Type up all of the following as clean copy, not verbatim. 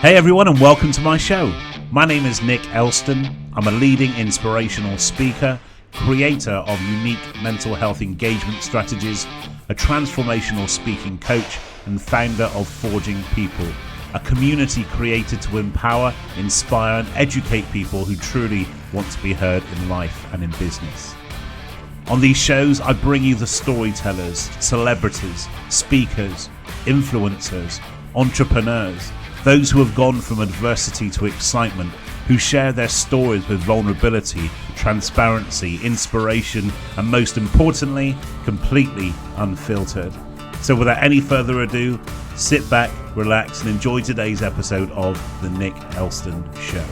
Hey everyone, and welcome to my show. My name is Nick Elston. I'm a leading inspirational speaker, creator of unique mental health engagement strategies, a transformational speaking coach, and founder of Forging People, a community created to empower, inspire, and educate people who truly want to be heard in life and in business. On these shows, I bring you the storytellers, celebrities, speakers, influencers, entrepreneurs, those who have gone from adversity to excitement, who share their stories with vulnerability, transparency, inspiration, and most importantly, completely unfiltered. So without any further ado, sit back, relax, and enjoy today's episode of The Nick Elston Show.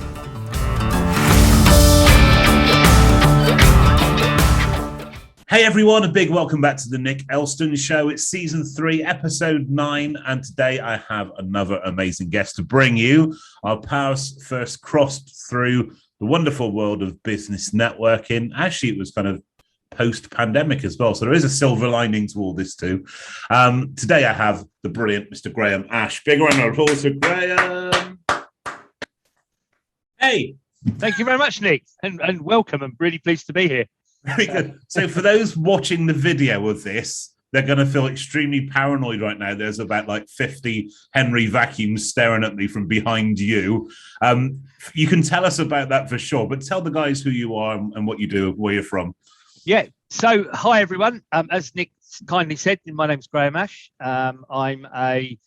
Hey everyone, a big welcome back to the Nick Elston Show. It's season 3, episode 9, and today I have another amazing guest to bring you. Our paths first crossed through the wonderful world of business networking. Actually, it was kind of post-pandemic as well, so there is a silver lining to all this too. Today I have the brilliant Mr. Graham Ash. Big round of applause for Graham. Hey, thank you very much, Nick, and welcome. I'm really pleased to be here. Very good. So for those watching the video of this, they're going to feel extremely paranoid right now. There's about like 50 Henry vacuums staring at me from behind you. You can tell us about that for sure, but tell the guys who you are and what you do, where you're from. Yeah. So, hi, everyone. As Nick kindly said, my name's Graham Ash. I'm a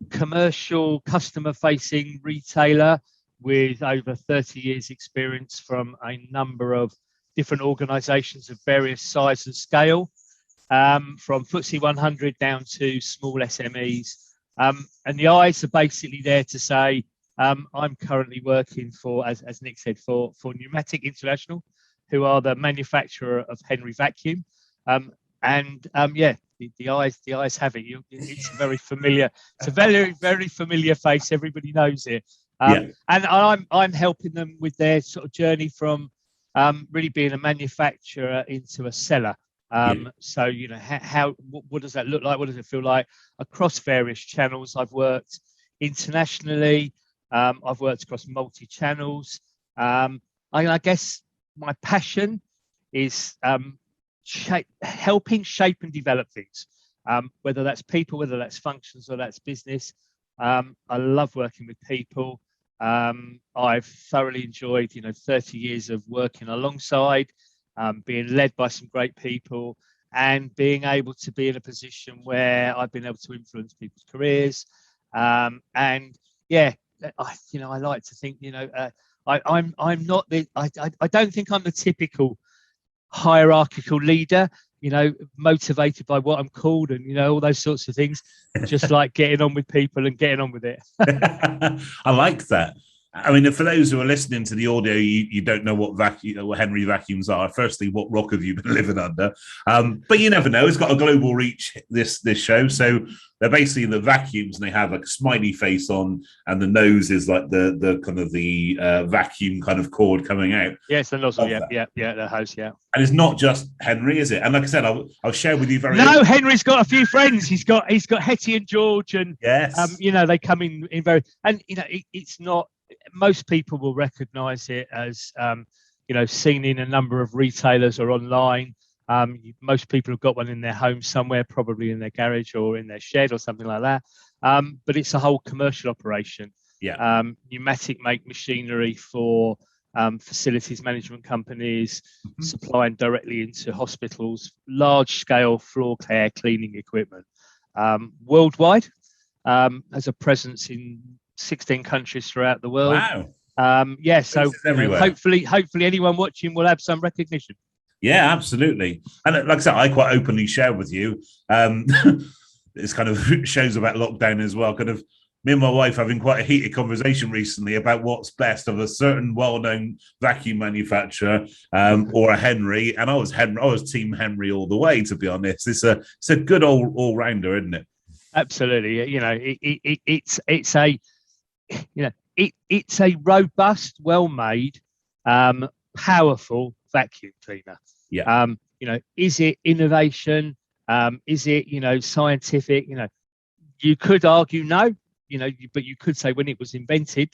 commercial, customer-facing retailer with over 30 years experience from a number of different organisations of various size and scale, from FTSE 100 down to small SMEs. And the eyes are basically there to say, I'm currently working for, as Nick said, for Pneumatic International, who are the manufacturer of Henry vacuum. The eyes have it. It's very familiar. It's a very, very familiar face. Everybody knows it. And I'm helping them with their sort of journey from really being a manufacturer into a seller. So, you know, what does that look like? What does it feel like? Across various channels, I've worked internationally. I've worked across multi-channels. I guess my passion is helping shape and develop things, whether that's people, whether that's functions, or that's business. I love working with people. I've thoroughly enjoyed, 30 years of working alongside, being led by some great people, and being able to be in a position where I've been able to influence people's careers. I like to think, I'm not the, I don't think I'm the typical hierarchical leader, motivated by what I'm called and, all those sorts of things, just like getting on with people and getting on with it. I like that. I mean, for those who are listening to the audio, you don't know what Henry vacuums are. Firstly, what rock have you been living under? But you never know. It's got a global reach, this show. So they're basically the vacuums, and they have like a smiley face on, and the nose is like the kind of the vacuum kind of cord coming out. Yes, the nozzle. Yeah, the hose. Yeah. And it's not just Henry, is it? And like I said, I'll share with you No, Henry's got a few friends. He's got Hetty and George, and yes, they come in very, and it's not. Most people will recognise it as seen in a number of retailers or online. Most people have got one in their home somewhere, probably in their garage or in their shed or something like that. But it's a whole commercial operation. Yeah. Pneumatic make machinery for facilities management companies, supplying directly into hospitals, large scale floor care cleaning equipment. Worldwide, has a presence in 16 countries throughout the world. Wow. So hopefully anyone watching will have some recognition. Yeah, absolutely. And like I said, I quite openly share with you. This kind of shows about lockdown as well. Kind of me and my wife having quite a heated conversation recently about what's best of a certain well-known vacuum manufacturer or a Henry. And I was Team Henry all the way, to be honest. It's a good all-rounder, isn't it? Absolutely. It's a robust, well-made, powerful vacuum cleaner. Yeah. Is it innovation? Is it, scientific? You could argue no. but you could say when it was invented,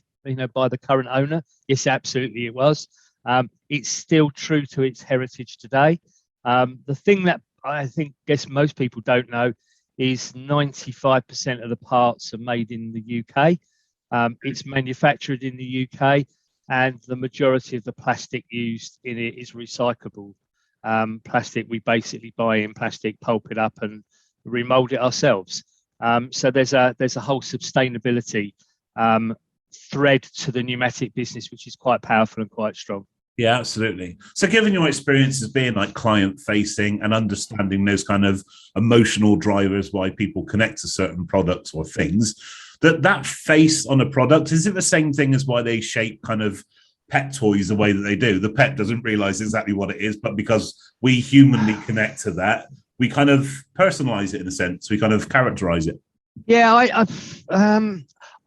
by the current owner, yes, absolutely it was. It's still true to its heritage today. The thing that guess most people don't know is 95% of the parts are made in the UK. It's manufactured in the UK, and the majority of the plastic used in it is recyclable plastic. We basically buy in plastic, pulp it up, and remold it ourselves. So there's a whole sustainability thread to the pneumatic business, which is quite powerful and quite strong. Yeah, absolutely. So given your experience as being like client facing and understanding those kind of emotional drivers why people connect to certain products or things, that face on a product, is it the same thing as why they shape kind of pet toys the way that they do? The pet doesn't realize exactly what it is, but because we humanly connect to that, we kind of personalize it in a sense. We kind of characterize it. Yeah,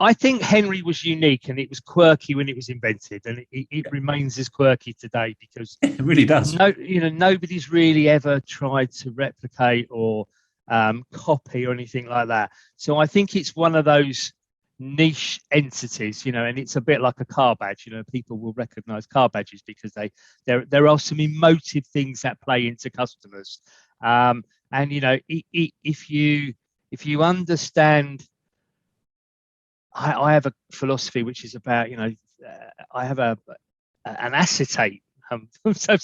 I think Henry was unique, and it was quirky when it was invented, and it remains as quirky today because it really does. Nobody's really ever tried to replicate or copy or anything like that. So I think it's one of those niche entities, and it's a bit like a car badge. People will recognize car badges because there are some emotive things that play into customers. And if you understand, I have a philosophy which is about, I have an acetate. So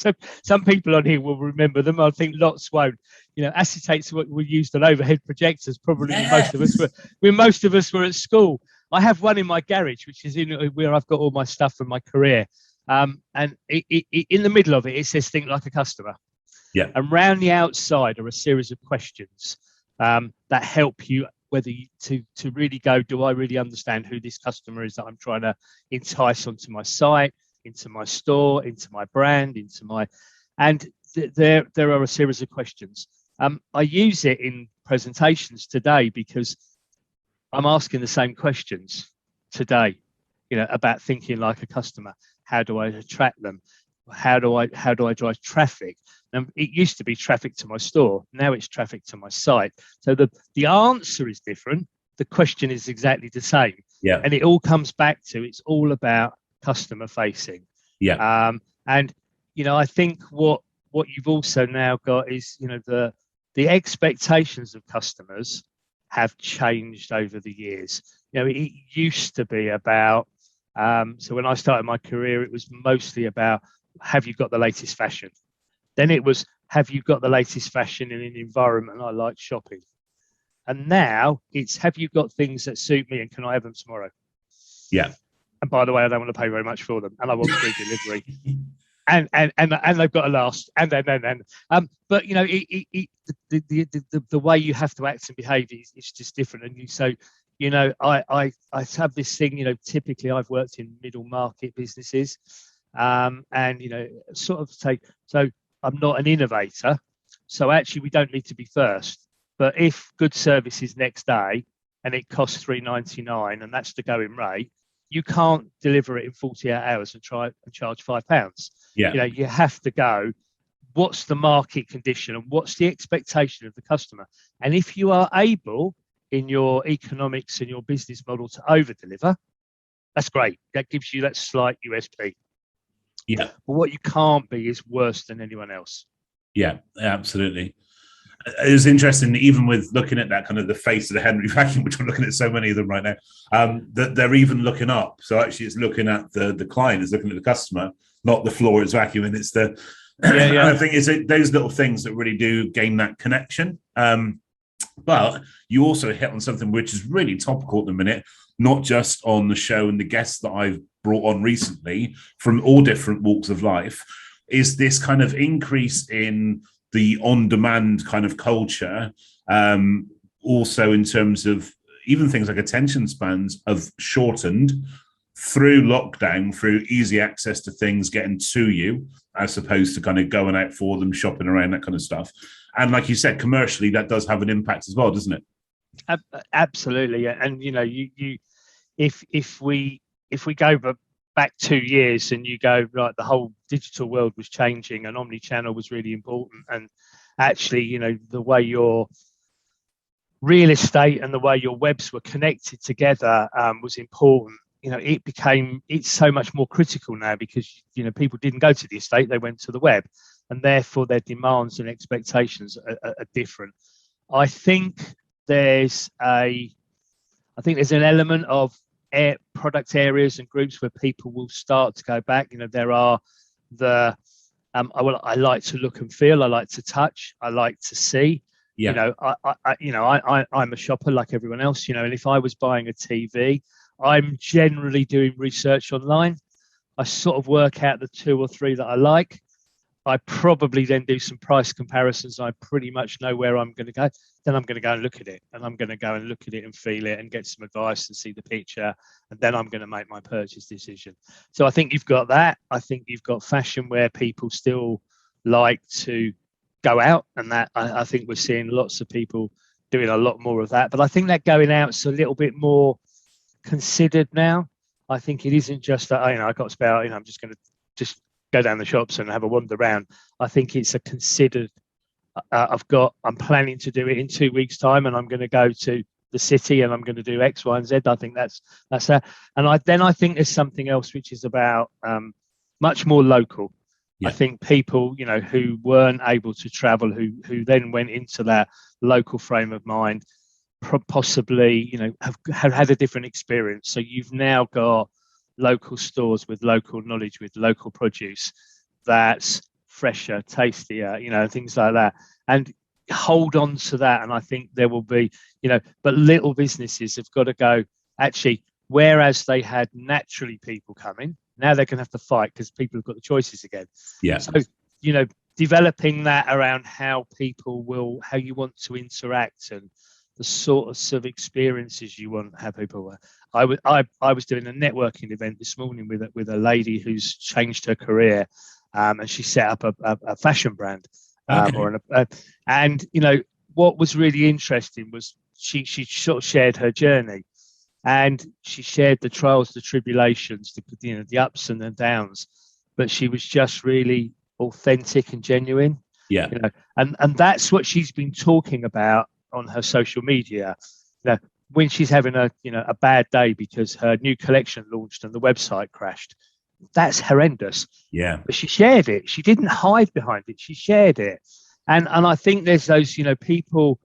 some people on here will remember them. I think lots won't. Acetates were used on overhead projectors. Probably when most of us were at school. I have one in my garage, which is where I've got all my stuff from my career. And in the middle of it, it says "Think like a customer." Yeah. And round the outside are a series of questions that help you to really go, do I really understand who this customer is that I'm trying to entice onto my site, into my store, into my brand, there are a series of questions. I use it in presentations today because I'm asking the same questions today, about thinking like a customer. How do I attract them? How do I drive traffic? And it used to be traffic to my store. Now it's traffic to my site. So the answer is different. The question is exactly the same. Yeah. And it all comes back to, it's all about customer facing. Yeah. And I think what you've also now got is, the expectations of customers have changed over the years. It used to be about, so when I started my career, it was mostly about, have you got the latest fashion? Then it was, have you got the latest fashion in an environment I like shopping? And now it's, have you got things that suit me and can I have them tomorrow? Yeah. And by the way, I don't want to pay very much for them, and I want free delivery. And they've got to last. But the way you have to act and behave is just different. And I have this thing. Typically I've worked in middle market businesses, and sort of say, so I'm not an innovator. So actually, we don't need to be first. But if good service is next day and it costs $3.99 and that's the going rate, you can't deliver it in 48 hours and charge £5. Yeah. You have to go, what's the market condition and what's the expectation of the customer? And if you are able in your economics and your business model to over deliver, that's great. That gives you that slight USP. Yeah. But what you can't be is worse than anyone else. Yeah, absolutely. It was interesting, even with looking at that kind of the face of the Henry vacuum, which I'm looking at so many of them right now, that they're even looking up. So actually it's looking at the client, is looking at the customer, not the floor it's vacuuming. It's the, and I think it's those little things that really do gain that connection. But you also hit on something which is really topical at the minute, not just on the show and the guests that I've brought on recently from all different walks of life, is this kind of increase in the on-demand kind of culture, also in terms of even things like attention spans have shortened through lockdown, through easy access to things getting to you, as opposed to kind of going out for them, shopping around, that kind of stuff. And like you said, commercially, that does have an impact as well, doesn't it? Absolutely. And, if we go back 2 years and you go, right, the whole digital world was changing and Omnichannel was really important. And actually, the way real estate and the way your webs were connected together was important. It's so much more critical now because, people didn't go to the estate, they went to the web, and therefore their demands and expectations are different. I think there's an element of product areas and groups where people will start to go back. There are I like to look and feel, I like to touch, I like to see. Yeah. I'm a shopper like everyone else, and if I was buying a TV, I'm generally doing research online. I sort of work out the 2 or 3 that I like. I probably then do some price comparisons. I pretty much know where I'm going to go. Then I'm going to go and look at it, and I'm going to go and look at it and feel it and get some advice and see the picture. And then I'm going to make my purchase decision. So I think you've got that. I think you've got fashion where people still like to go out, and that I think we're seeing lots of people doing a lot more of that. But I think that going out's a little bit more considered now. I think it isn't just that, I got spare, I'm just going to just go down the shops and have a wander around. I think it's a considered, I'm planning to do it in 2 weeks' time, and I'm going to go to the city and I'm going to do X, Y, and Z. I think that's that. And I think there's something else which is about much more local. Yeah. I think people, who weren't able to travel, who then went into that local frame of mind, possibly, have had a different experience. So you've now got local stores with local knowledge, with local produce that's fresher, tastier, things like that. And hold on to that. And I think there will be, but little businesses have got to go, actually, whereas they had naturally people coming, now they're going to have to fight because people have got the choices again. Yeah. So, developing that around how you want to interact and the sorts of experiences you want to have people. I was doing a networking event this morning with a lady who's changed her career, and she set up a fashion brand. And what was really interesting was she sort of shared her journey, and she shared the trials, the tribulations, the ups and the downs, but she was just really authentic and genuine. Yeah. And that's what she's been talking about on her social media. When she's having a bad day because her new collection launched and the website crashed, that's horrendous. Yeah. But she shared it. She didn't hide behind it. She shared it. And I think there's those, people,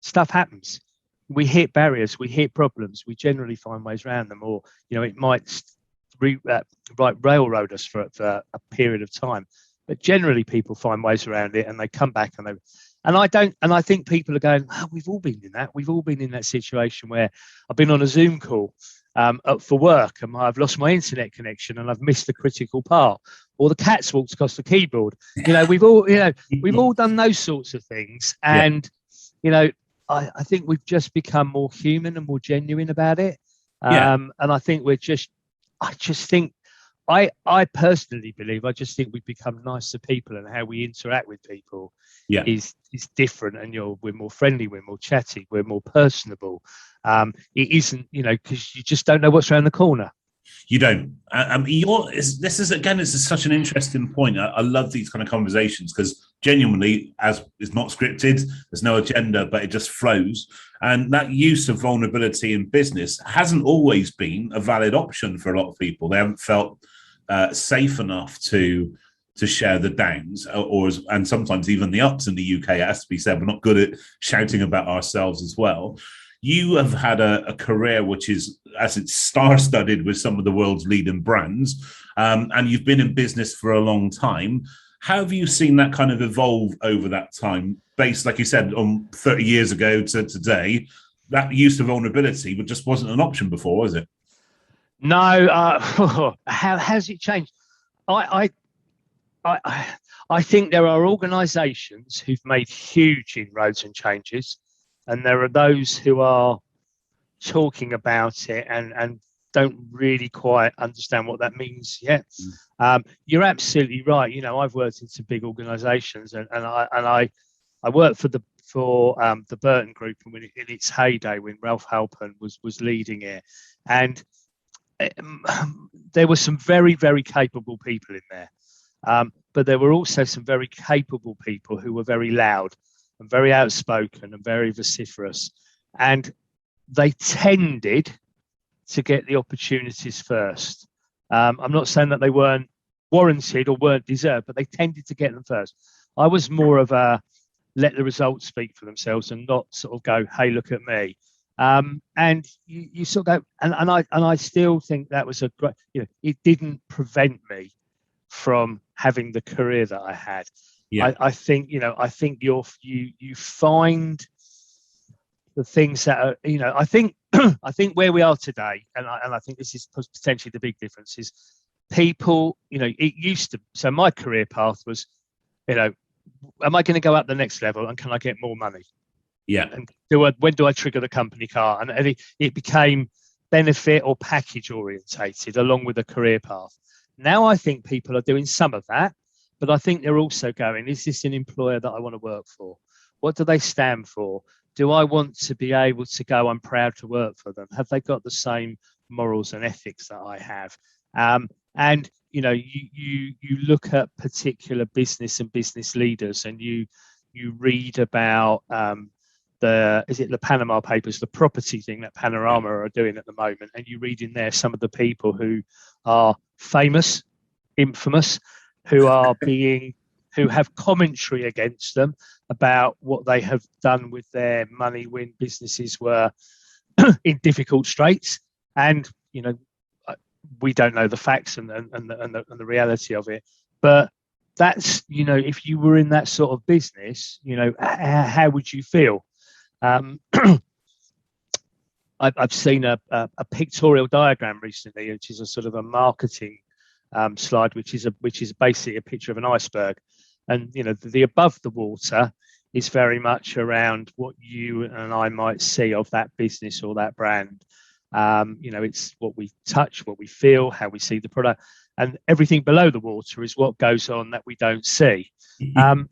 stuff happens. We hit barriers, we hit problems, we generally find ways around them, or, it might railroad us for a period of time. But generally people find ways around it and they come back and I think people are going, we've all been in that. We've all been in that situation where I've been on a Zoom call for work and I've lost my internet connection and I've missed the critical part, or the cat's walked across the keyboard. We've all done those sorts of things. And, I think we've just become more human and more genuine about it. And I think I personally believe, I just think we've become nicer people, and how we interact with people is different. And we're more friendly, we're more chatty, we're more personable. It isn't, because you just don't know what's around the corner. You don't. This is such an interesting point. I love these kind of conversations because genuinely, as it's not scripted, there's no agenda, but it just flows. And that use of vulnerability in business hasn't always been a valid option for a lot of people. They haven't felt safe enough to share the downs, and sometimes even the ups in the UK. It has to be said, we're not good at shouting about ourselves as well. You have had a career which is, as it's star-studded with some of the world's leading brands, and you've been in business for a long time. How have you seen that kind of evolve over that time, based, like you said, on 30 years ago to today? That use of vulnerability just wasn't an option before, was it? No. How has it changed? I think there are organisations who've made huge inroads and changes, and there are those who are talking about it and don't really quite understand what that means yet. You're absolutely right. I've worked in some big organisations, and I worked for the Burton Group in its heyday when Ralph Halpern was leading it, and there were some very, very capable people in there, but there were also some very capable people who were very loud. and very outspoken and very vociferous, and they tended to get the opportunities first. I'm not saying that they weren't warranted or weren't deserved, but they tended to get them first. I was more of a let the results speak for themselves and not sort of go, hey, look at me. And you sort of go, and I still think that was a great, it didn't prevent me from having the career that I had. Yeah. I think, I think you find the things that are, I think I think where we are today, and I think this is potentially the big difference, is people, it used to, so my career path was, am I going to go up the next level and can I get more money? Yeah. And when do I trigger the company car? And it became benefit or package orientated along with a career path. Now I think people are doing some of that, but I think they're also going, is this an employer that I want to work for? What do they stand for? Do I want to be able to go, I'm proud to work for them? Have they got the same morals and ethics that I have? And you look at particular business and business leaders, and you read about the Panama Papers, the property thing that Panorama are doing at the moment, and you read in there some of the people who are famous, infamous, who have commentary against them about what they have done with their money when businesses were in difficult straits. And we don't know the facts and the reality of it, but that's, if you were in that sort of business, how would you feel? I've seen a pictorial diagram recently, which is a sort of a marketing slide, which is basically a picture of an iceberg, and the above the water is very much around what you and I might see of that business or that brand. It's what we touch, what we feel, how we see the product, and everything below the water is what goes on that we don't see. And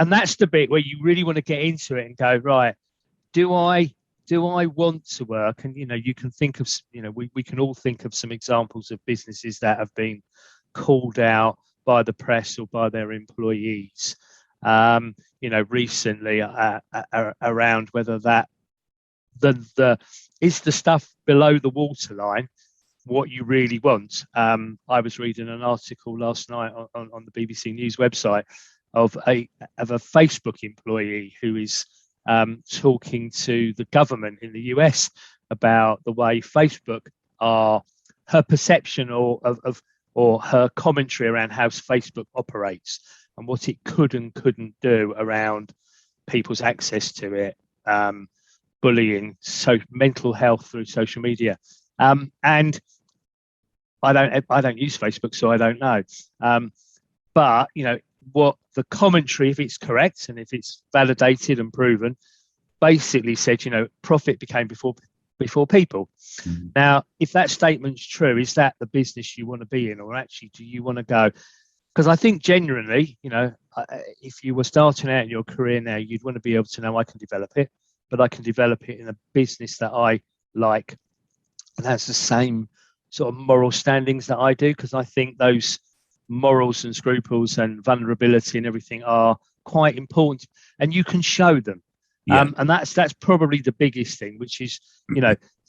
that's the bit where you really want to get into it and go, right, do I want to work? And you can think of, we can all think of some examples of businesses that have been called out by the press or by their employees, recently around whether that the is the stuff below the waterline what you really want. I was reading an article last night on the BBC News website of a Facebook employee who is talking to the government in the US about the way Facebook her perception or her commentary around how Facebook operates and what it could and couldn't do around people's access to it, bullying, mental health through social media. And I don't use Facebook, so I don't know. But what the commentary, if it's correct and if it's validated and proven, basically said, profit became before people. Mm-hmm. Now, if that statement's true, is that the business you want to be in, or actually do you want to go? Because I think genuinely, if you were starting out in your career now, you'd want to be able to know I can develop it, but I can develop it in a business that I like and has the same sort of moral standings that I do, because I think those morals and scruples and vulnerability and everything are quite important, and you can show them. Yeah. And that's probably the biggest thing, which is,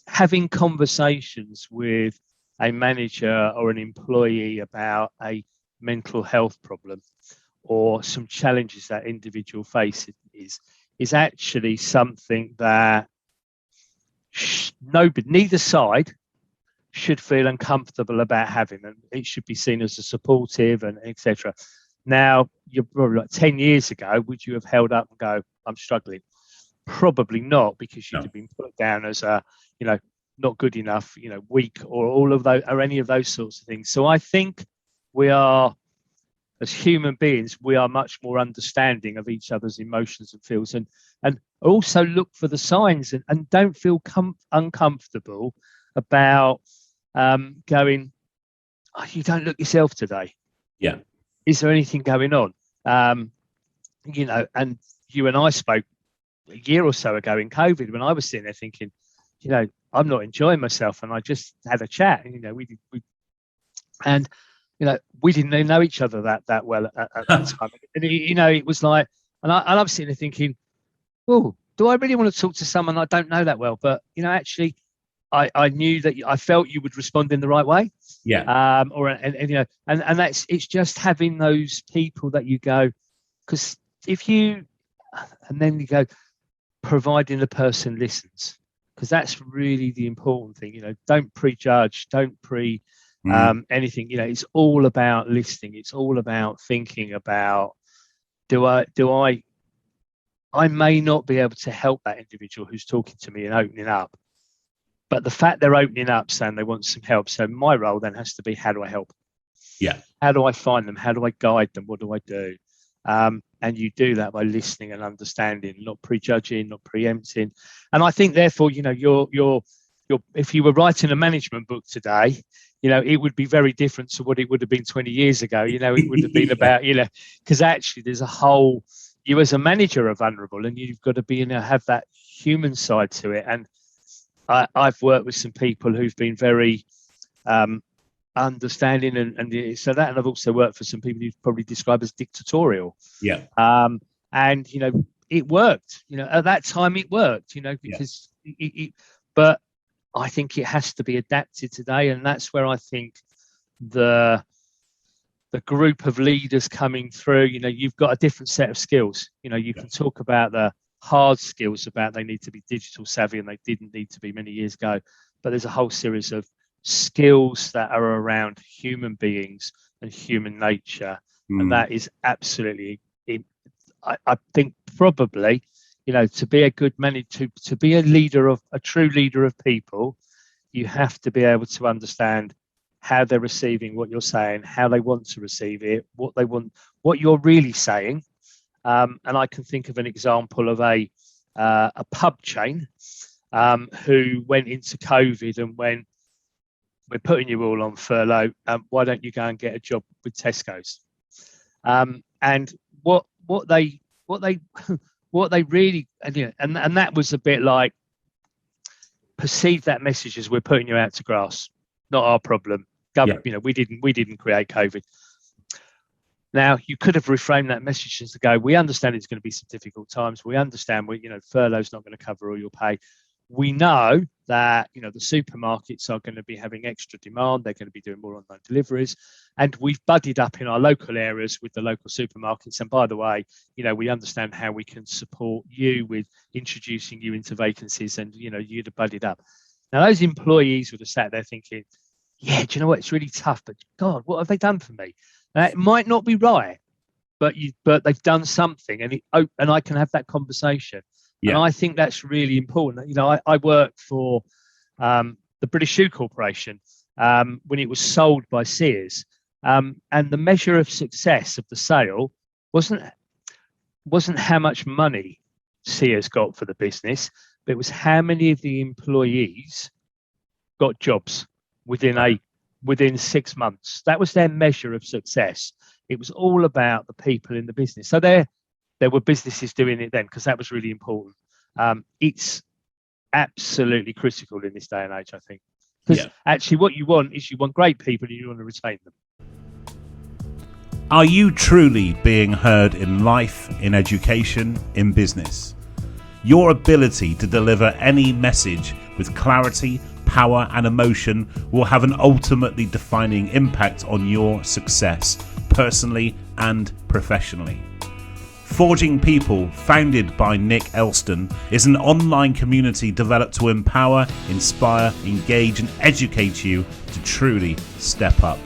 having conversations with a manager or an employee about a mental health problem or some challenges that individual faces is actually something that neither side should feel uncomfortable about having, and it should be seen as a supportive and etc. Now, you're probably like 10 years ago, would you have held up and go, I'm struggling? Probably not, because you'd have been put down as a, not good enough, weak, or all of those, or any of those sorts of things. So I think we are, as human beings, we are much more understanding of each other's emotions and feels, and also look for the signs and don't feel uncomfortable about going, oh, you don't look yourself today. Yeah. Is there anything going on? And you and I spoke a year or so ago in COVID when I was sitting there thinking, I'm not enjoying myself, and I just had a chat. And, we didn't know each other that well at that time. And it was like, and I'm sitting there thinking, oh, do I really want to talk to someone I don't know that well? But, actually, I knew that I felt you would respond in the right way. Yeah. And it's just having those people that you go, because and then you go, providing the person listens, because that's really the important thing. Don't prejudge, don't anything. It's all about listening. It's all about thinking about, I may not be able to help that individual who's talking to me and opening up, but the fact they're opening up saying they want some help. So my role then has to be, how do I help? Yeah. How do I find them? How do I guide them? What do I do? And you do that by listening and understanding, not prejudging, not preempting. And I think, therefore, you're if you were writing a management book today, it would be very different to what it would have been 20 years ago. It would have been about, because actually there's a whole, you as a manager are vulnerable, and you've got to be, have that human side to it. And I've worked with some people who've been very understanding, and so that, and I've also worked for some people you'd probably describe as dictatorial. Yeah. And it worked. At that time it worked. Because but I think it has to be adapted today, and that's where I think the group of leaders coming through, you've got a different set of skills. You can talk about the hard skills, about they need to be digital savvy, and they didn't need to be many years ago, but there's a whole series of skills that are around human beings and human nature. And that is absolutely, I think, probably, to be a good manager, to be a true leader of people, you have to be able to understand how they're receiving what you're saying, how they want to receive it, what they want, what you're really saying. And I can think of an example of a pub chain who went into COVID and went, we're putting you all on furlough. Why don't you go and get a job with Tesco's? And what they really, and that was a bit like, perceive that message as, we're putting you out to grass, not our problem. We didn't create COVID. Now, you could have reframed that message as to go, we understand it's going to be some difficult times. We understand furlough's not going to cover all your pay. We know that, the supermarkets are going to be having extra demand. They're going to be doing more online deliveries. And we've buddied up in our local areas with the local supermarkets. And by the way, we understand how we can support you with introducing you into vacancies, and, you'd have buddied up. Now, those employees would have sat there thinking, yeah, do you know what? It's really tough, but God, what have they done for me? It might not be right, but they've done something, and I can have that conversation. Yeah. And I think that's really important. I worked for the British Shoe Corporation when it was sold by Sears, and the measure of success of the sale wasn't how much money Sears got for the business, but it was how many of the employees got jobs within 6 months. That was their measure of success. It was all about the people in the business. So there were businesses doing it then, because that was really important. It's absolutely critical in this day and age, I think. Because actually what you want is, you want great people and you want to retain them. Are you truly being heard in life, in education, in business? Your ability to deliver any message with clarity, power and emotion will have an ultimately defining impact on your success, personally and professionally. Forging People, founded by Nick Elston, is an online community developed to empower, inspire, engage and educate you to truly step up.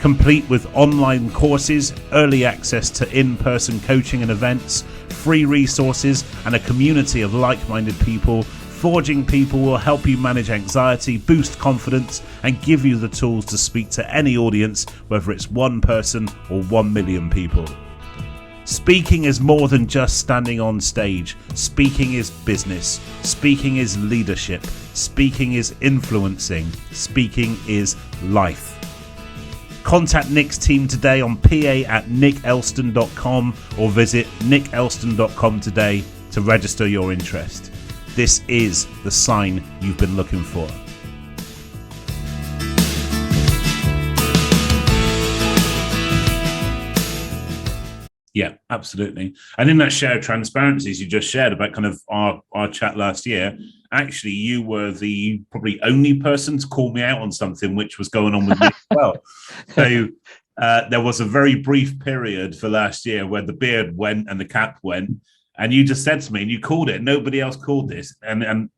Complete with online courses, early access to in-person coaching and events, free resources and a community of like-minded people, Forging People will help you manage anxiety, boost confidence and give you the tools to speak to any audience, whether it's one person or 1 million people. Speaking is more than just standing on stage. Speaking is business. Speaking is leadership. Speaking is influencing. Speaking is life. Contact Nick's team today on pa@nickelston.com or visit nickelston.com today to register your interest. This is the sign you've been looking for. Yeah, absolutely. And in that shared transparencies you just shared about kind of our chat last year, actually, you were the probably only person to call me out on something which was going on with me as well. So there was a very brief period for last year where the beard went and the cap went, and you just said to me, and you called it, nobody else called this. And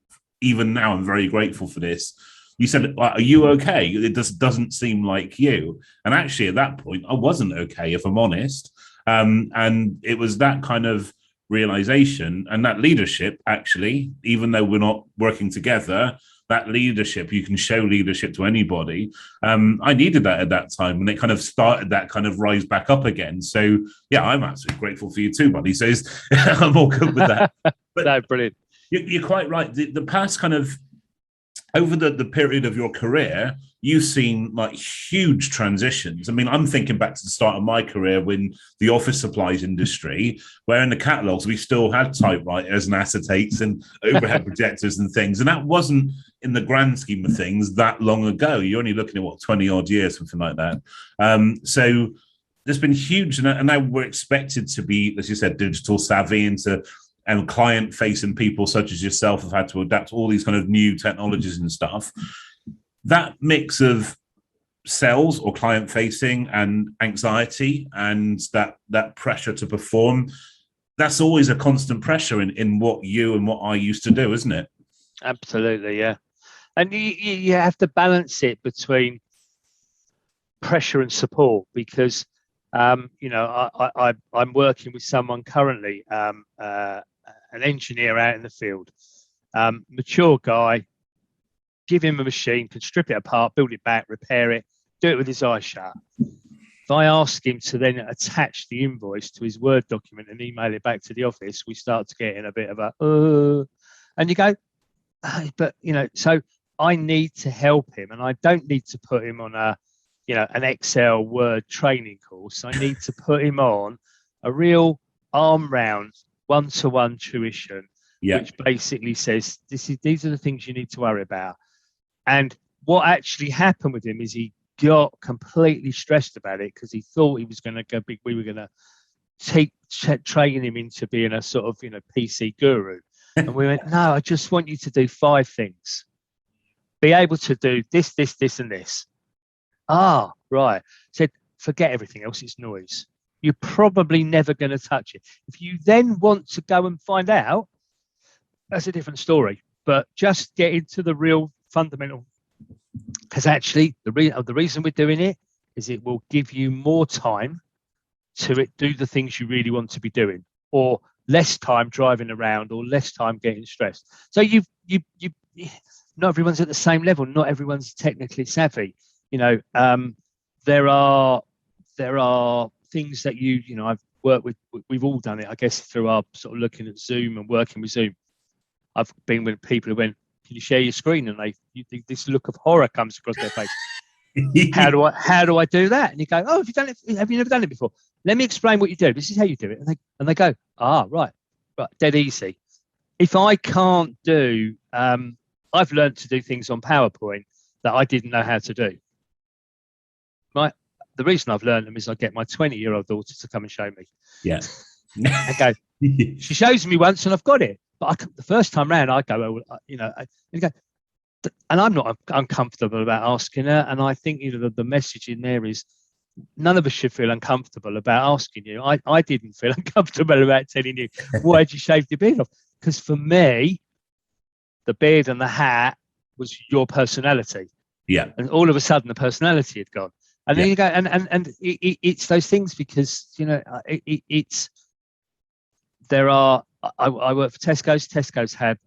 even now, I'm very grateful for this. You said, are you okay? It just doesn't seem like you. And actually, at that point, I wasn't okay, if I'm honest. And it was that kind of realization and that leadership, actually, even though we're not working together, that leadership, you can show leadership to anybody. I needed that at that time, and it kind of started that kind of rise back up again. So, yeah, I'm absolutely grateful for you too, buddy. So I'm all good with that. But no, brilliant. You're quite right. The past kind of over the period of your career, you've seen like huge transitions. I mean, I'm thinking back to the start of my career when the office supplies industry, where in the catalogs we still had typewriters and acetates and overhead projectors and things. And that wasn't, in the grand scheme of things, that long ago. You're only looking at, what, 20 odd years, something like that. So there's been huge, and now we're expected to be, as you said, digital savvy, and client-facing people such as yourself have had to adapt to all these kind of new technologies and stuff. That mix of sales or client-facing and anxiety and that pressure to perform, that's always a constant pressure in what you and what I used to do, isn't it? Absolutely, yeah. And you have to balance it between pressure and support, because I'm working with someone currently, an engineer out in the field, mature guy. Give him a machine, can strip it apart, build it back, repair it, do it with his eyes shut. If I ask him to then attach the invoice to his Word document and email it back to the office, we start to get in a bit of and you go, but so I need to help him, and I don't need to put him on an Excel Word training course. I need to put him on a real arm round one-to-one tuition, which basically says these are the things you need to worry about. And what actually happened with him is he got completely stressed about it because he thought he was going to go big. We were going to train him into being a sort of PC guru, and we went, no, I just want you to do 5 things. Be able to do this, this, this, and this. Ah, right. Said, forget everything else. It's noise. You're probably never going to touch it. If you then want to go and find out, that's a different story. But just get into the real fundamental, because actually the reason we're doing it is it will give you more time to do the things you really want to be doing, or less time driving around, or less time getting stressed. So you not everyone's at the same level. Not everyone's technically savvy. There are things that I've worked with. We've all done it, I guess, through our sort of looking at Zoom and working with Zoom. I've been with people who went, "Can you share your screen?" And this look of horror comes across their face. How do I do that? And you go, "Oh, have you done it? Have you never done it before? Let me explain what you do. This is how you do it." And they go, right, dead easy. If I can't do, I've learned to do things on PowerPoint that I didn't know how to do. The reason I've learned them is I get my 20-year-old daughter to come and show me. Yeah. I go, she shows me once and I've got it. But the first time round, I go, and I'm not uncomfortable about asking her. And I think the message in there is none of us should feel uncomfortable about asking you. I didn't feel uncomfortable about telling you, why did you shave your beard off? Because for me, the beard and the hat was your personality. Yeah. And all of a sudden, the personality had gone. And then you go, and it's those things, because I work for Tesco's. Tesco's had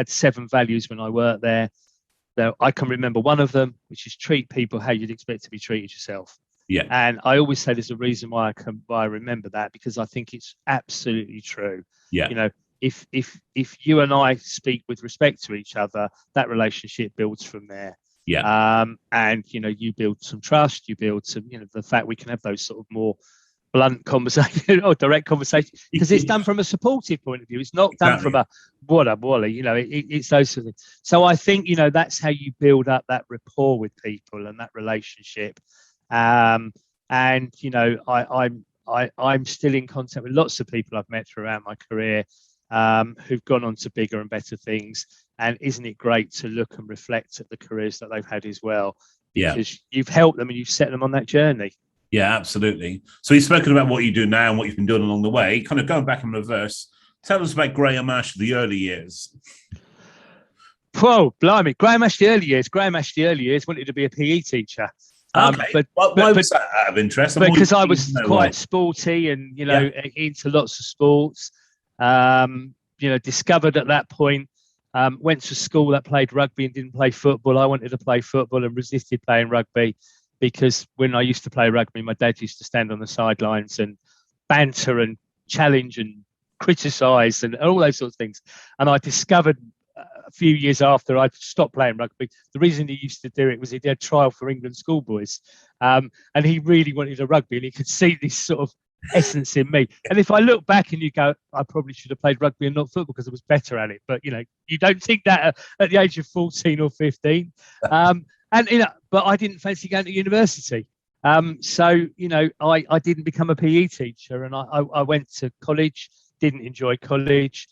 7 values when I worked there. I can remember one of them, which is treat people how you'd expect to be treated yourself. Yeah. And I always say there's a reason why I remember that, because I think it's absolutely true. Yeah. If you and I speak with respect to each other, that relationship builds from there. Yeah. And you build some trust, you build some, the fact we can have those sort of more blunt conversation or direct conversation, because it's done from a supportive point of view. It's not done from a what up, Wally. It's those sort of things. So I think that's how you build up that rapport with people and that relationship. And I'm I'm still in contact with lots of people I've met throughout my career who've gone on to bigger and better things. And isn't it great to look and reflect at the careers that they've had as well? Because you've helped them and you've set them on that journey. Yeah, absolutely. So you've spoken about what you do now and what you've been doing along the way. Kind of going back in reverse, tell us about Graham Ash, the early years. Whoa, blimey. Graham Ash, the early years wanted to be a PE teacher. Okay. But why was that out of interest? Because I was quite sporty and, into lots of sports. Discovered at that point, went to school that played rugby and didn't play football. I wanted to play football and resisted playing rugby because when I used to play rugby, my dad used to stand on the sidelines and banter and challenge and criticise and all those sorts of things. And I discovered a few years after I stopped playing rugby, the reason he used to do it was he did a trial for England schoolboys. And he really wanted a rugby and he could see this sort of essence in me. And if I look back and you go, I probably should have played rugby and not football because I was better at it. But, you don't think that at the age of 14 or 15. But I didn't fancy going to university. So I didn't become a PE teacher and I went to college, didn't enjoy college,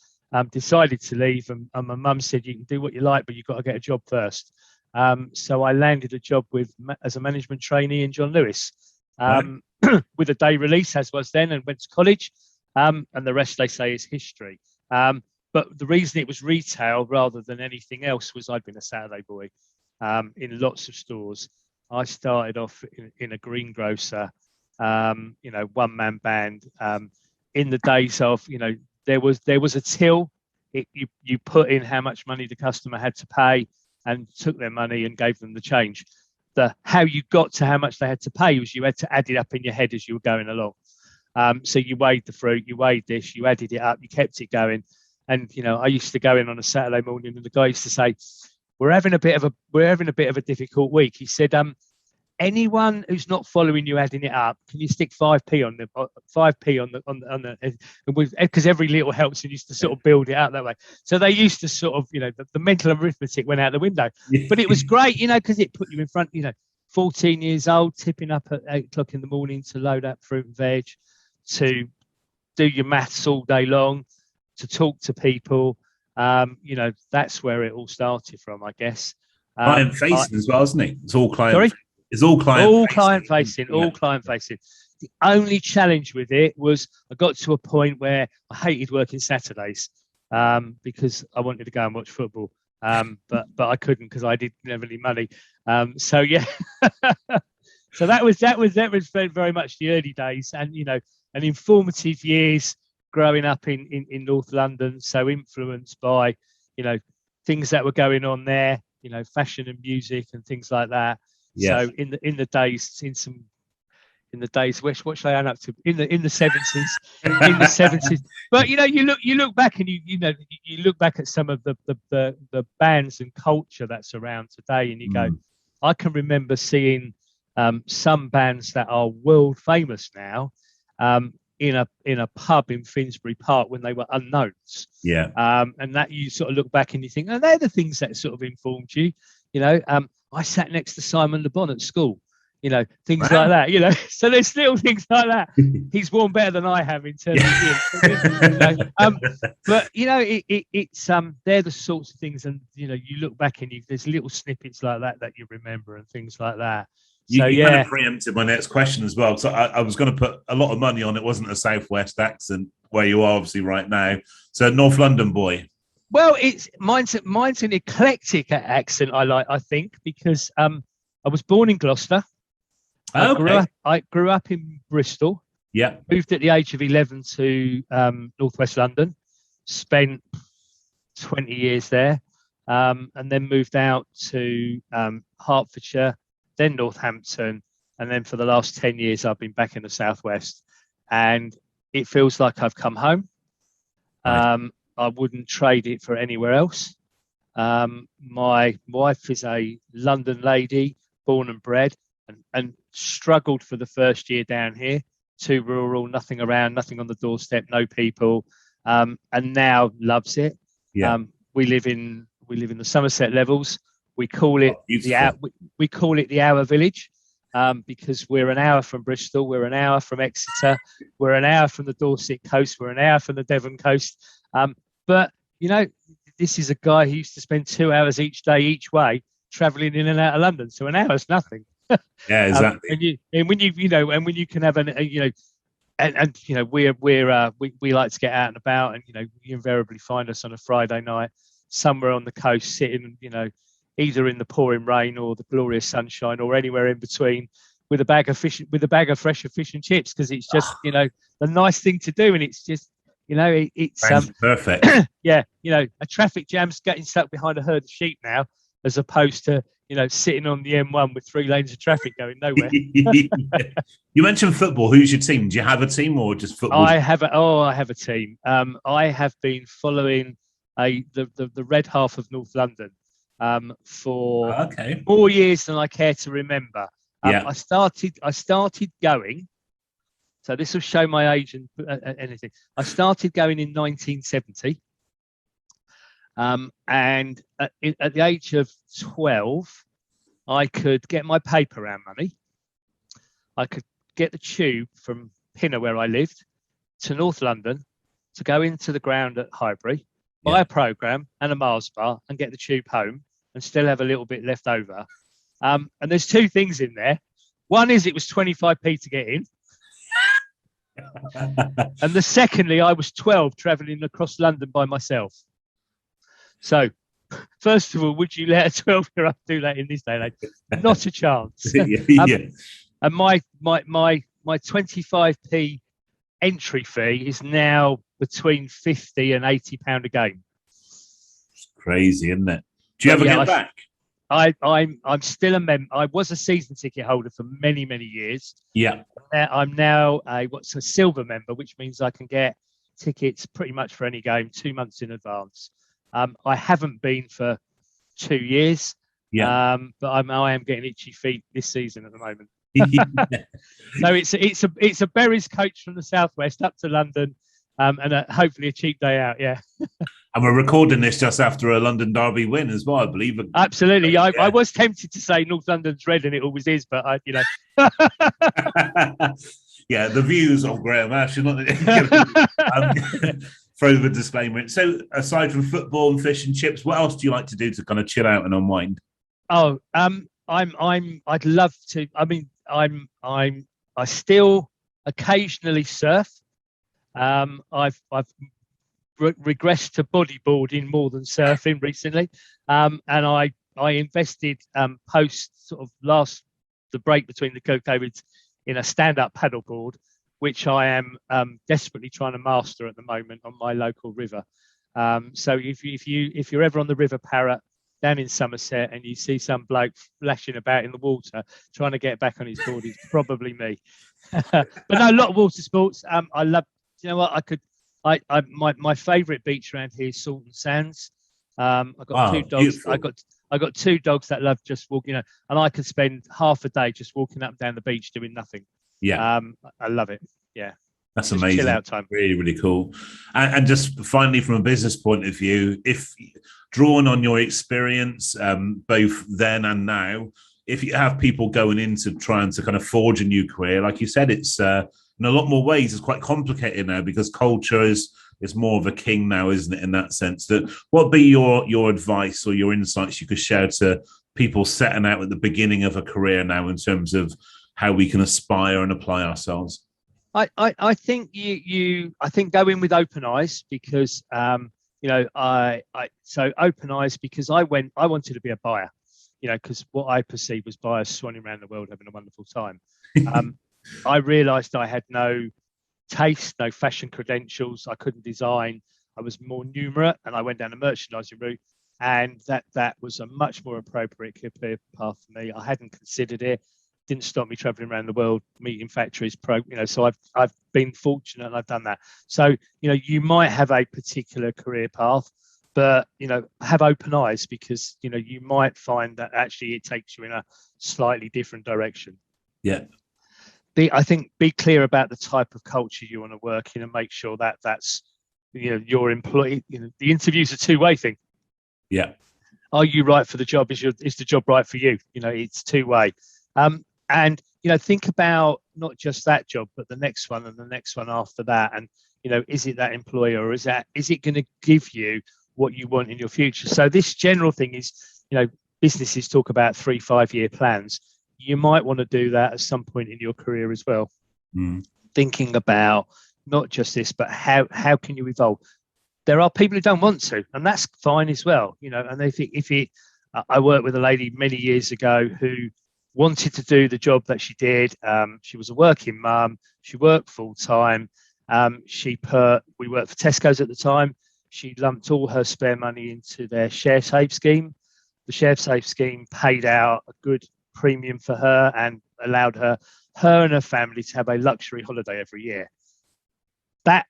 decided to leave. And my mum said, you can do what you like, but you've got to get a job first. So I landed a job as a management trainee in John Lewis. With a day release as was then, and went to college, and the rest they say is history. But the reason it was retail rather than anything else was I'd been a Saturday boy in lots of stores. I started off in a greengrocer, one-man band. In the days of, there was a till. You put in how much money the customer had to pay and took their money and gave them the change. How you got to how much they had to pay was you had to add it up in your head as you were going along. So you weighed the fruit, you weighed this, you added it up, you kept it going. And I used to go in on a Saturday morning, and the guy used to say, "We're having a bit of a difficult week." He said, "Anyone who's not following you adding it up, can you stick 5p on the because every little helps." And used to sort of build it out that way. So they used to sort of, the mental arithmetic went out the window. But it was great, because it put you in front, 14 years old, tipping up at 8 o'clock in the morning to load up fruit and veg, to do your maths all day long, to talk to people. That's where it all started from, I guess. Client facing as well, isn't it? It's all client. Sorry? It's all client facing. Client facing. The only challenge with it was I got to a point where I hated working Saturdays because I wanted to go and watch football. But I couldn't because I didn't have any money. So that was very much the early days, and an informative years growing up in North London. So influenced by things that were going on there, fashion and music and things like that. Yes. So in the days, what should I add up to? In the 70s, in the 70s. But you look back and you look back at some of the bands and culture that's around today, and you go, I can remember seeing some bands that are world famous now in a pub in Finsbury Park when they were unknowns. Yeah. And that you sort of look back and you think, oh, they're the things that sort of informed you. I sat next to Simon Le Bon at school. Things like that, so there's little things like that. He's worn better than I have in terms of but it's they're the sorts of things, and you look back and there's little snippets like that you remember and things like that. You kind of preempted my next question as well. So I was going to put a lot of money on it wasn't a Southwest accent where you are obviously right now. So North London boy. Well, mine's an eclectic accent. I think because I was born in Gloucester. I grew up in Bristol. Yeah. Moved at the age of 11 to Northwest London. Spent 20 years there, and then moved out to Hertfordshire, then Northampton, and then for the last 10 years I've been back in the Southwest, and it feels like I've come home. Right. I wouldn't trade it for anywhere else. My wife is a London lady, born and bred, and struggled for the first year down here. Too rural, nothing around, nothing on the doorstep, no people, and now loves it. Yeah. We live in the Somerset Levels. We call it we call it the Hour Village, because we're an hour from Bristol, we're an hour from Exeter, we're an hour from the Dorset coast, we're an hour from the Devon coast. But, you know, this is a guy who used to spend 2 hours each day, each way, traveling in and out of London. So an hour's nothing. Yeah, exactly. And when you can have we like to get out and about, and, you know, you invariably find us on a Friday night somewhere on the coast, sitting, you know, either in the pouring rain or the glorious sunshine or anywhere in between, with a bag of fresh fish and chips, because it's just, you know, the nice thing to do. And it's just, you know, it's perfect. Yeah, you know, a traffic jam's getting stuck behind a herd of sheep now, as opposed to, you know, sitting on the M1 with 3 lanes of traffic going nowhere. You mentioned football. Who's your team? Do you have a team or just football? I have a team. I have been following the red half of North London for more years than I care to remember. I started going. So this will show my age and anything. I started going in 1970. And at the age of 12, I could get my paper round money. I could get the tube from Pinner, where I lived, to North London, to go into the ground at Highbury, buy a programme and a Mars bar, and get the tube home, and still have a little bit left over. And there's 2 things in there. One is it was 25p to get in. And the secondly, I was 12 travelling across London by myself. So, first of all, would you let a 12-year-old do that in this day and age? Not a chance. And my 25p entry fee is now between £50 and £80 a game. It's crazy, isn't it? Do you ever get back? I'm still a member. I was a season ticket holder for many, many years. Yeah. I'm now a silver member, which means I can get tickets pretty much for any game 2 months in advance. I haven't been for 2 years, but I am getting itchy feet this season at the moment. So it's a Berries coach from the southwest up to London, and hopefully a cheap day out. Yeah. And we're recording this just after a London derby win as well, I believe. Absolutely. I was tempted to say North London's red, and it always is, but Yeah, the views of Graham Ash are not. Throw the disclaimer in. So, aside from football and fish and chips, what else do you like to do to kind of chill out and unwind? I'd love to. I mean, I still occasionally surf. I've regressed to bodyboarding more than surfing recently, and I invested post sort of the break between the COVIDs in a stand-up paddleboard, which I am desperately trying to master at the moment on my local river. So if you're ever on the River Parrot down in Somerset and you see some bloke flashing about in the water trying to get back on his board, it's probably me. But no, a lot of water sports. I love. You know what? My favourite beach around here is Salt and Sands. I've got 2 dogs. Beautiful. I got 2 dogs that love just walking, and I could spend half a day just walking up and down the beach doing nothing. Yeah, I love it. Yeah, that's just amazing. Chill out time. Really, really cool. And just finally, from a business point of view, if drawn on your experience, both then and now, if you have people going into trying to kind of forge a new career, like you said, it's in a lot more ways, it's quite complicated now because culture is more of a king now, isn't it? In that sense, that what would be your advice or your insights you could share to people setting out at the beginning of a career now in terms of how we can aspire and apply ourselves? I think I think go in with open eyes, because so open eyes because I wanted to be a buyer, because what I perceived was buyers swanning around the world having a wonderful time. I realised I had no taste, no fashion credentials. I couldn't design. I was more numerate, and I went down a merchandising route, and that was a much more appropriate career path for me. I hadn't considered it. Didn't stop me traveling around the world, meeting factories, so I've been fortunate and I've done that. So, you might have a particular career path, but, have open eyes, because, you might find that actually it takes you in a slightly different direction. Yeah. I think be clear about the type of culture you want to work in, and make sure that that's, your employee, the interview's a two-way thing. Yeah. Are you right for the job? Is the job right for you? It's two-way. And, think about not just that job, but the next one and the next one after that. And, is it that employer, or is it going to give you what you want in your future? So this general thing is, businesses talk about 3-5 year plans. You might want to do that at some point in your career as well. Thinking about not just this, but how can you evolve? There are people who don't want to, and that's fine as well. And they think I worked with a lady many years ago who wanted to do the job that she did. She was a working mum. She worked full time. We worked for Tesco's at the time. She lumped all her spare money into their share save scheme. The share save scheme paid out a good premium for her and allowed her and her family to have a luxury holiday every year. That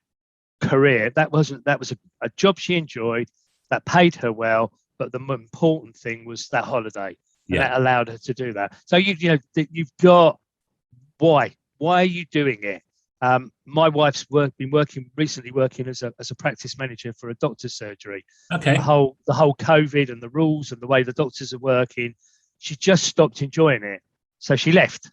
career, that was a job she enjoyed, that paid her well, but the more important thing was that holiday. And that allowed her to do that. So you've got why are you doing it? My wife's been recently working as a practice manager for a doctor's surgery. Okay. The whole COVID and the rules and the way the doctors are working, she just stopped enjoying it. So she left,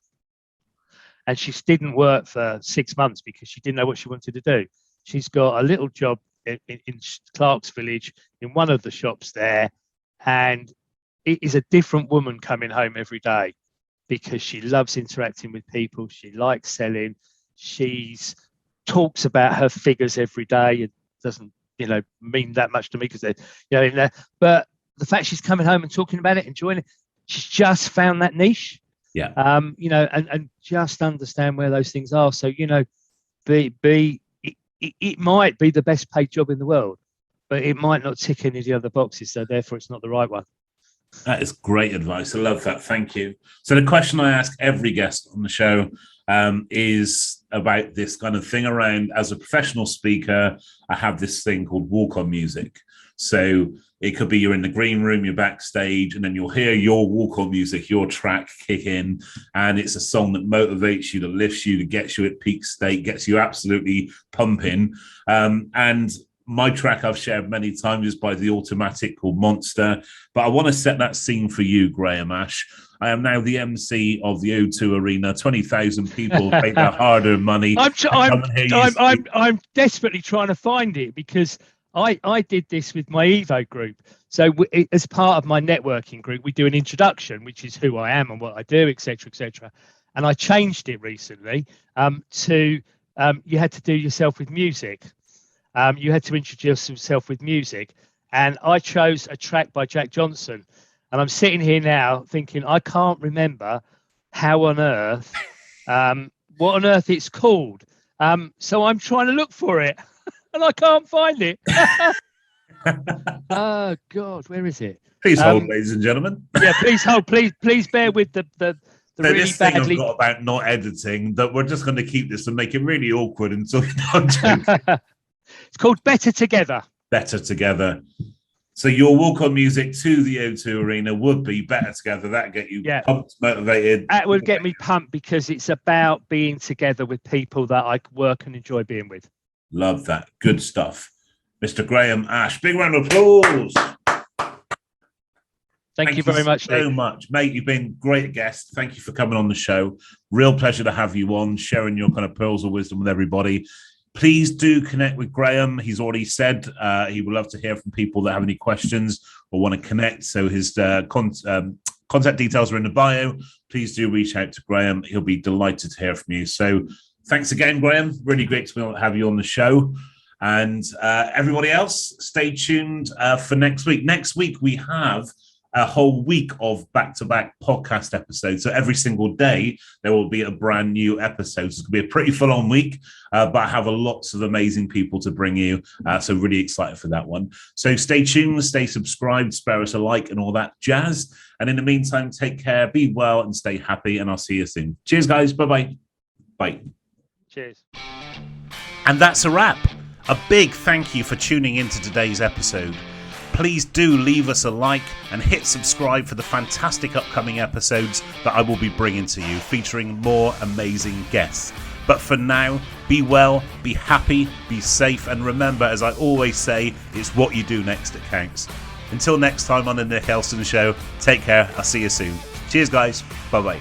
and she didn't work for 6 months because she didn't know what she wanted to do. She's got a little job in Clark's Village in one of the shops there, and it is a different woman coming home every day because she loves interacting with people. She likes selling. She talks about her figures every day. It doesn't, mean that much to me because they're, in there. But the fact she's coming home and talking about it, enjoying it, she's just found that niche. Yeah. And just understand where those things are. So, it might be the best paid job in the world, but it might not tick any of the other boxes. So therefore, it's not the right one. That is great advice. I love that. Thank you. So the question I ask every guest on the show is about this kind of thing around, as a professional speaker, I have this thing called walk-on music. So it could be you're in the green room, you're backstage, and then you'll hear your walk-on music, your track kick in, and it's a song that motivates you, that lifts you, that gets you at peak state, gets you absolutely pumping. And my track I've shared many times is by the Automatic called Monster. But I want to set that scene for you, Graham Ash. I am now the MC of the O2 Arena. 20,000 people paid their hard-earned money. I'm desperately trying to find it because I did this with my Evo group. So as part of my networking group, we do an introduction, which is who I am and what I do, etc., etc. And I changed it recently to you had to do yourself with music. You had to introduce yourself with music, and I chose a track by Jack Johnson. And I'm sitting here now thinking I can't remember what on earth it's called. So I'm trying to look for it, and I can't find it. Oh God, where is it? Please hold, ladies and gentlemen. Yeah, please hold. Please bear with the really this thing badly. I've got about not editing, that we're just going to keep this and make it really awkward until you don't. It's called Better Together. Better Together. So your walk-on music to the O2 Arena would be Better Together. That'd get you pumped, motivated. That would get me pumped because it's about being together with people that I work and enjoy being with. Love that. Good stuff. Mr. Graham Ash. Big round of applause. Thank you very much, so Nick. much, mate. You've been a great guest. Thank you for coming on the show. Real pleasure to have you on, sharing your kind of pearls of wisdom with everybody. Please do connect with Graham. He's already said he would love to hear from people that have any questions or want to connect. So his contact details are in the bio. Please do reach out to Graham. He'll be delighted to hear from you. So thanks again, Graham. Really great to have you on the show. And everybody else, stay tuned for next week. Next week, we have a whole week of back-to-back podcast episodes. So every single day, there will be a brand new episode. So it's going to be a pretty full-on week, but I have lots of amazing people to bring you. So really excited for that one. So stay tuned, stay subscribed, spare us a like and all that jazz. And in the meantime, take care, be well, and stay happy. And I'll see you soon. Cheers, guys. Bye-bye. Bye. Cheers. And that's a wrap. A big thank you for tuning into today's episode. Please do leave us a like and hit subscribe for the fantastic upcoming episodes that I will be bringing to you, featuring more amazing guests. But for now, be well, be happy, be safe, and remember, as I always say, it's what you do next that counts. Until next time on the Nick Elston Show, take care. I'll see you soon. Cheers, guys. Bye-bye.